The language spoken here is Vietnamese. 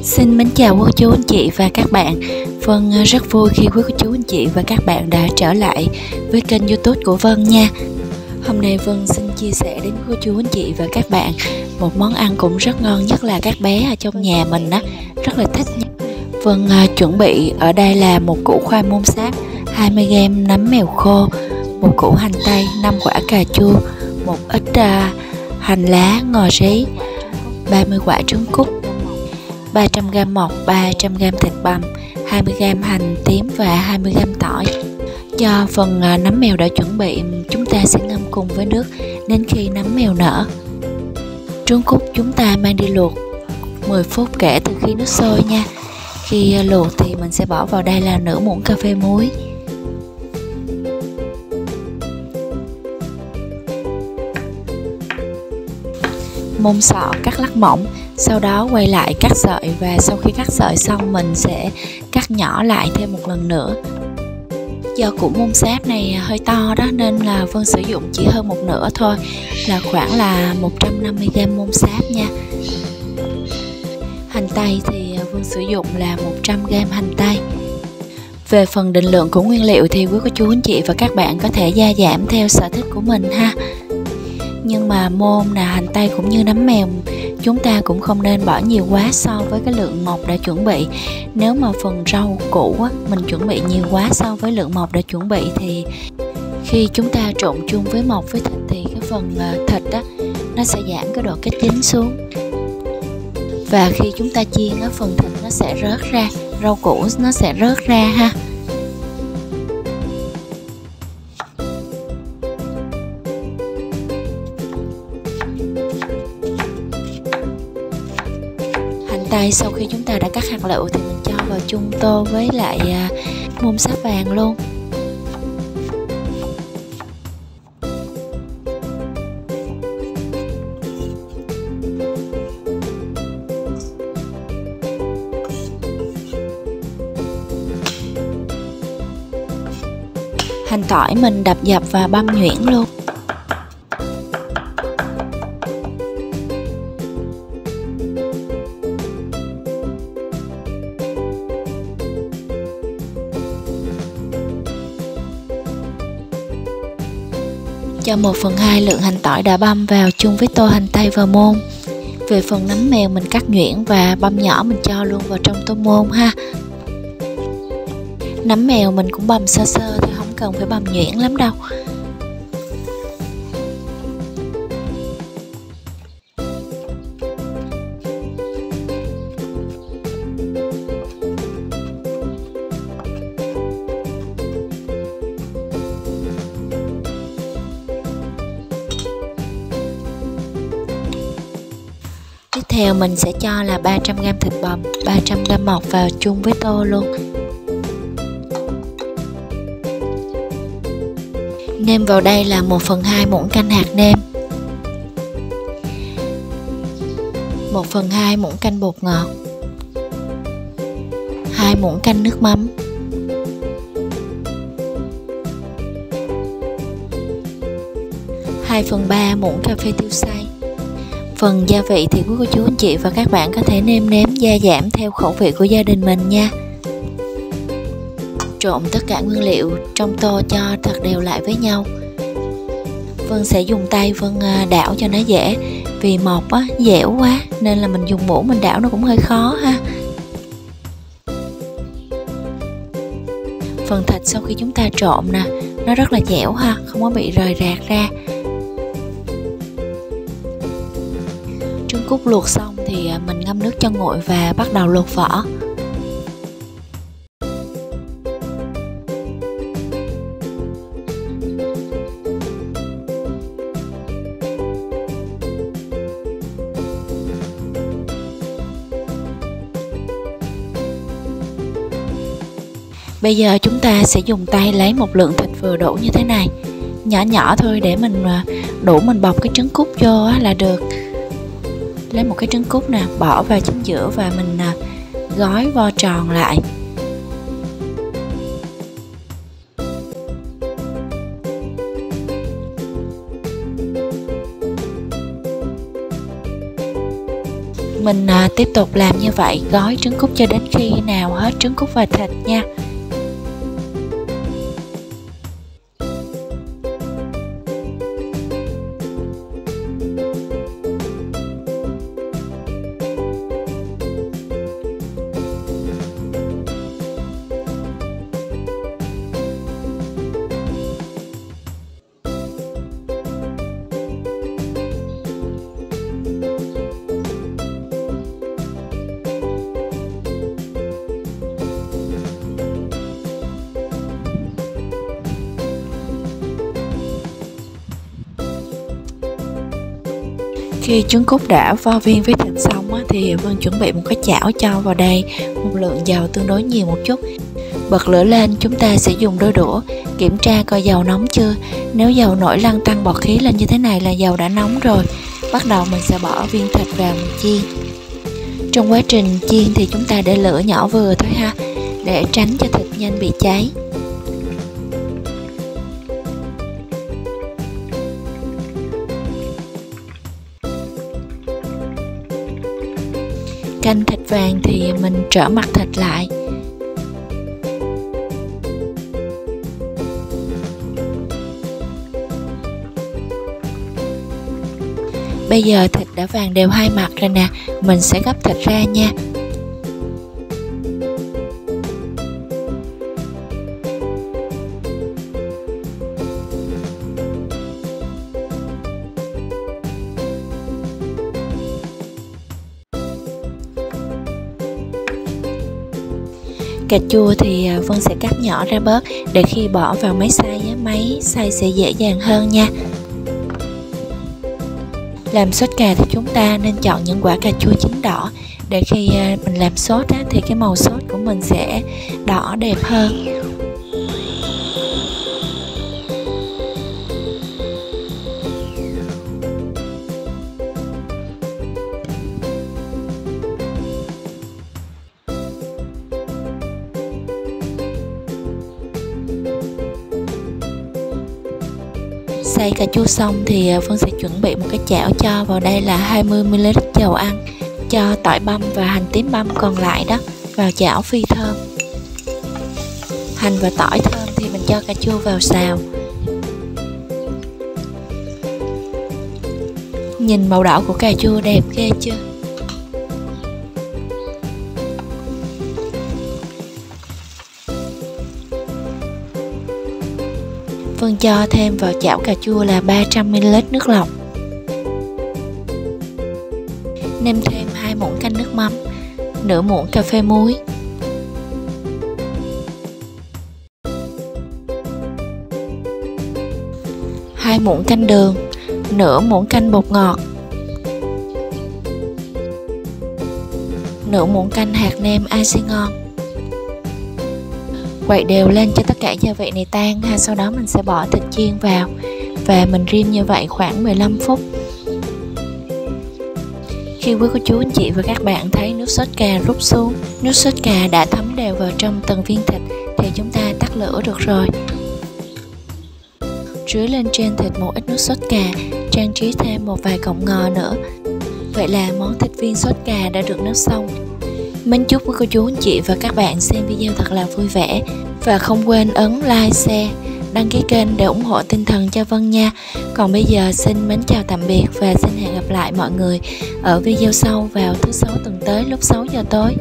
Xin mến chào cô chú anh chị và các bạn. Vân rất vui khi quý cô chú anh chị và các bạn đã trở lại với kênh YouTube của Vân nha. Hôm nay Vân xin chia sẻ đến cô chú anh chị và các bạn một món ăn cũng rất ngon, nhất là các bé ở trong nhà mình á rất là thích nha. Vân chuẩn bị ở đây là một củ khoai môn sáp, 20g nấm mèo khô, một củ hành tây, 5 quả cà chua, một ít hành lá ngò rí, 30 quả trứng cút, 300g mọc, 300g thịt bằm, 20g hành tím và 20g tỏi. Cho phần nấm mèo đã chuẩn bị, chúng ta sẽ ngâm cùng với nước đến khi nấm mèo nở. Trứng cút chúng ta mang đi luộc 10 phút kể từ khi nước sôi nha. Khi luộc thì mình sẽ bỏ vào đây là nửa muỗng cà phê muối. Môn sọ cắt lát mỏng, sau đó quay lại cắt sợi, và sau khi cắt sợi xong mình sẽ cắt nhỏ lại thêm một lần nữa. Do củ môn sáp này hơi to đó nên là Vân sử dụng chỉ hơn một nửa thôi, là khoảng là 150g môn sáp nha. Hành tây thì Vân sử dụng là 100g hành tây. Về phần định lượng của nguyên liệu thì quý cô chú anh chị và các bạn có thể gia giảm theo sở thích của mình ha. Nhưng mà môn là hành tây cũng như nấm mèo, chúng ta cũng không nên bỏ nhiều quá so với cái lượng mọc đã chuẩn bị. Nếu mà phần rau củ á, mình chuẩn bị nhiều quá so với lượng mọc đã chuẩn bị thì khi chúng ta trộn chung với mọc với thịt thì cái phần thịt á, nó sẽ giảm cái độ kết dính xuống. Và khi chúng ta chiên á, phần thịt nó sẽ rớt ra, rau củ nó sẽ rớt ra ha. Đây, sau khi chúng ta đã cắt hạt lựu thì mình cho vào chung tô với lại môn sáp vàng luôn. Hành tỏi mình đập dập và băm nhuyễn luôn. Cho 1/2 lượng hành tỏi đã băm vào chung với tô hành tây và môn. Về phần nấm mèo mình cắt nhuyễn và băm nhỏ, mình cho luôn vào trong tô môn ha. Nấm mèo mình cũng băm sơ sơ thì không cần phải băm nhuyễn lắm đâu. Tiếp theo mình sẽ cho là 300g thịt bằm, 300g mọc vào chung với tô luôn. Nêm vào đây là 1/2 muỗng canh hạt nêm, 1/2 muỗng canh bột ngọt, 2 muỗng canh nước mắm, 2/3 muỗng cà phê tiêu xay. Phần gia vị thì quý cô chú anh chị và các bạn có thể nêm nếm gia giảm theo khẩu vị của gia đình mình nha. Trộn tất cả nguyên liệu trong tô cho thật đều lại với nhau. Vân sẽ dùng tay Vân đảo cho nó dễ, vì mọc á, dẻo quá nên là mình dùng muỗng mình đảo nó cũng hơi khó ha. Phần thịt sau khi chúng ta trộn nè, nó rất là dẻo ha, không có bị rời rạc ra. Trứng cút luộc xong thì mình ngâm nước cho nguội và bắt đầu luộc vỏ. Bây giờ chúng ta sẽ dùng tay lấy một lượng thịt vừa đủ như thế này, nhỏ nhỏ thôi, để mình đủ mình bọc cái trứng cút vô là được. Lấy một cái trứng cút nè, bỏ vào chính giữa và mình gói vo tròn lại. Mình tiếp tục làm như vậy, gói trứng cút cho đến khi nào hết trứng cút và thịt nha. Khi trứng cút đã vo viên với thịt xong thì Vân chuẩn bị một cái chảo cho vào đây một lượng dầu tương đối nhiều một chút. Bật lửa lên, chúng ta sẽ dùng đôi đũa kiểm tra coi dầu nóng chưa. Nếu dầu nổi lăn tăn bọt khí lên như thế này là dầu đã nóng rồi. Bắt đầu mình sẽ bỏ viên thịt vào mình chiên. Trong quá trình chiên thì chúng ta để lửa nhỏ vừa thôi ha, để tránh cho thịt nhanh bị cháy. Canh thịt vàng thì mình trở mặt thịt lại. Bây giờ thịt đã vàng đều hai mặt rồi nè, mình sẽ gấp thịt ra nha. Cà chua thì Vân sẽ cắt nhỏ ra bớt để khi bỏ vào máy xay sẽ dễ dàng hơn nha. Làm sốt cà thì chúng ta nên chọn những quả cà chua chín đỏ để khi mình làm sốt thì cái màu sốt của mình sẽ đỏ đẹp hơn. Xay cà chua xong thì Vân sẽ chuẩn bị một cái chảo cho vào đây là 20ml dầu ăn, cho tỏi băm và hành tím băm còn lại đó vào chảo phi thơm. Hành và tỏi thơm thì mình cho cà chua vào xào. Nhìn màu đỏ của cà chua đẹp ghê chưa? Vân cho thêm vào chảo cà chua là 300ml nước lọc. Nêm thêm 2 muỗng canh nước mắm, nửa muỗng cà phê muối, 2 muỗng canh đường, nửa muỗng canh bột ngọt, nửa muỗng canh hạt nêm axi ngon. Quậy đều lên cho tất cả gia vị này tan ha, sau đó mình sẽ bỏ thịt chiên vào và mình rim như vậy khoảng 15 phút. Khi quý cô chú anh chị và các bạn thấy nước sốt cà rút xuống, nước sốt cà đã thấm đều vào trong từng viên thịt thì chúng ta tắt lửa được rồi. Rưới lên trên thịt một ít nước sốt cà, trang trí thêm một vài cọng ngò nữa. Vậy là món thịt viên sốt cà đã được nấu xong. Mến chúc quý cô chú anh chị và các bạn xem video thật là vui vẻ. Và không quên ấn like, share, đăng ký kênh để ủng hộ tinh thần cho Vân nha. Còn bây giờ xin mến chào tạm biệt và xin hẹn gặp lại mọi người ở video sau vào thứ Sáu tuần tới lúc 6 giờ tối.